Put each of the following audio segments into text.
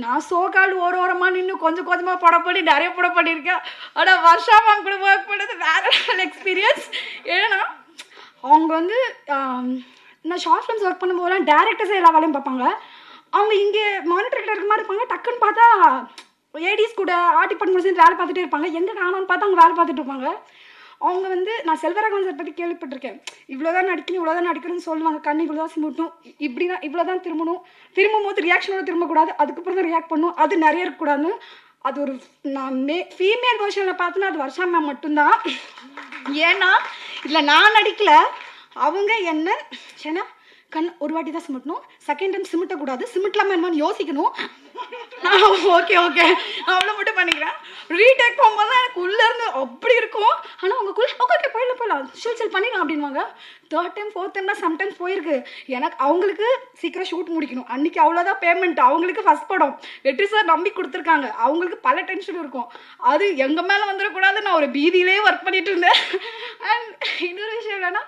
நான் சோகால் ஓரமாக நின்று கொஞ்சம் கொஞ்சமாக படம் பண்ணி நிறைய படம் பண்ணியிருக்கேன். ஆனால் வர்ஷா மேம் கூட ஒர்க் பண்ணது வேற லெவல் எக்ஸ்பீரியன்ஸ். ஏன்னா அவங்க வந்து நான் ஷார்ட் ஃபிலிம்ஸ் ஒர்க் பண்ணும்போதெல்லாம் டேரக்டர்ஸே எல்லா வேலையும் பார்ப்பாங்க. அவங்க இங்கே மானிட்டர் கிட்ட இருக்க மாதிரி இருப்பாங்க. டக்குன்னு பார்த்தா ஏடிஸ் கூட ஆர்ட் டிபார்ட்மெண்ட் சேர்ந்து வேலை பார்த்துட்டே இருப்பாங்க. எங்கே காணோன்னு பார்த்தா அவங்க வேலை பார்த்துட்டு இருப்பாங்க. அவங்க வந்து நான் செல்வராகவன் சார் பற்றி கேள்விப்பட்டிருக்கேன். இவ்வளோதான் நடிக்கணும் இவ்வளோதான் நடிக்கணும்னு சொல்லுவாங்க. கண் இவ்வளோ தான் சிமிட்டணும், இப்படி தான் இவ்வளோ தான் திரும்பும் போது ரியாக்ஷனோட திரும்பக்கூடாது, அதுக்கப்புறம் தான் ரியாக்ட் பண்ணணும், அது நிறைய இருக்கக்கூடாதுன்னு. அது ஒரு நான் ஃபீமேல் வெர்ஷனில் பார்த்தோன்னா அது வர்ஷா மேம் மட்டும்தான். ஏன்னா இல்லை நான் நடிக்கல, அவங்க என்ன ஏன்னா கண் ஒரு வாட்டி தான் சிமிட்டணும், செகண்ட் டைம் சிமிட்டக்கூடாது, சிமிட்டலாமா என்னன்னு யோசிக்கணும். ஓகே ஓகே அவ்வளோ மட்டும் பண்ணிக்கிறேன். ரீடேக் போகும்போது தான் எனக்கு உள்ளேருந்து அப்படி இருக்கும். ஆனால் அவங்களுக்குள்ள ஓகே போயிடலாம் சில் பண்ணிடலாம் அப்படின்வாங்க. தேர்ட் டைம் ஃபோர்த் டைம் தான் சம்டைம்ஸ் போயிருக்கு. எனக்கு அவங்களுக்கு சீக்கிரம் ஷூட் முடிக்கணும், அன்றைக்கி அவ்வளோதான் பேமெண்ட். அவங்களுக்கு ஃபஸ்ட் படம் வெற்றி சார் நம்பி கொடுத்துருக்காங்க. அவங்களுக்கு பல டென்ஷன் இருக்கும். அது எங்கள் மேலே வந்துடக்கூடாது. நான் ஒரு பீதியிலே ஒர்க் பண்ணிட்டு இருந்தேன். அண்ட் இன்னொரு விஷயம் என்னென்னா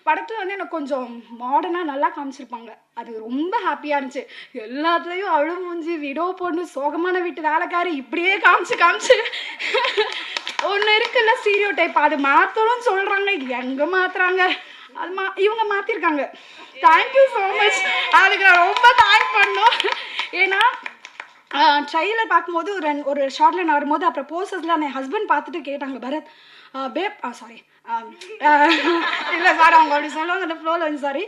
படத்தில் வந்து எனக்கு கொஞ்சம் மாடர்னாக நல்லா காமிச்சிருப்பாங்க. அது ரொம்ப ஹாப்பியாக இருந்துச்சு. எல்லாத்துலேயும் அவ்வளோ மூஞ்சி விடோ பொண்ணு சோகமான வீட்டு வேலைக்காரி இப்படியே காமிச்சு ஒன்று இருக்குல்ல ஸ்டீரியோ டைப், அது மாற்றணும்னு சொல்கிறாங்க. எங்கே மாற்றுறாங்க? அது இவங்க மாற்றிருக்காங்க. Thank you so much. அதுக்கு நான் ரொம்ப தேங்க் பண்ணோம். ஏன்னா ட்ரைலர் பார்க்கும்போது ஒரு ஷார்ட்ல நான் வரும்போது அப்புறம் போஸ்டர்ஸ்லாம் என் ஹஸ்பண்ட் பார்த்துட்டு கேட்டாங்க, பரத் பேப் சாரி இல்லை சார் அவங்க அப்படி சொல்லுவாங்க அந்த ஃப்ளோவில் வந்து சாரி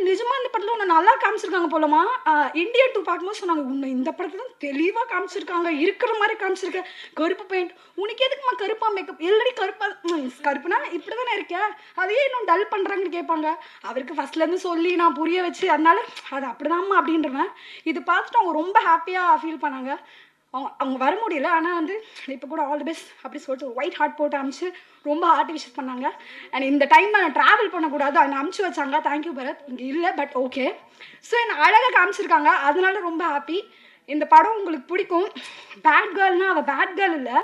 நிஜமாக இந்த படத்தில் உன்னை நல்லா காமிச்சிருக்காங்க போலமா. இந்தியன் 2 பார்க்கும்போது சொன்னாங்க, உன்னை இந்த படத்தில் தான் தெளிவாக காமிச்சிருக்காங்க, இருக்கிற மாதிரி காமிச்சிருக்கேன். கருப்பு பெயிண்ட் உனக்கு எதுக்குமா கருப்பா மேக்கப் இல்லடி கருப்புனா இப்படி தானே இருக்கேன், அதையே இன்னும் டல் பண்ணுறாங்கன்னு கேட்பாங்க. அவருக்கு ஃபஸ்ட்லேருந்து சொல்லி நான் புரிய வச்சு அதனால அது அப்படிதாம்மா அப்படின்றவேன். இது பார்த்துட்டு அவங்க ரொம்ப ஹாப்பியாக ஃபீல் பண்ணாங்க. அவங்க வர முடியல, ஆனால் வந்து இப்போ கூட ஆல் தி பெஸ்ட் அப்படி சொல்லிட்டு ஒயிட் ஹார்ட் போட்டு அனுப்பிச்சு ரொம்ப ஹார்ட் விஷஸ் பண்ணாங்க. அண்ட் இந்த டைம் நான் ட்ராவல் பண்ணக்கூடாது அதை அனுப்பிச்சு வச்சாங்க. தேங்க்யூ பரத். இங்கே இல்லை பட் ஓகே. ஸோ என்னை அழகாக காமிச்சிருக்காங்க, அதனால ரொம்ப ஹாப்பி. இந்த படம் உங்களுக்கு பிடிக்கும். பேட் கேர்ள்னால் அவள் பேட் கேர்ள் இல்லை.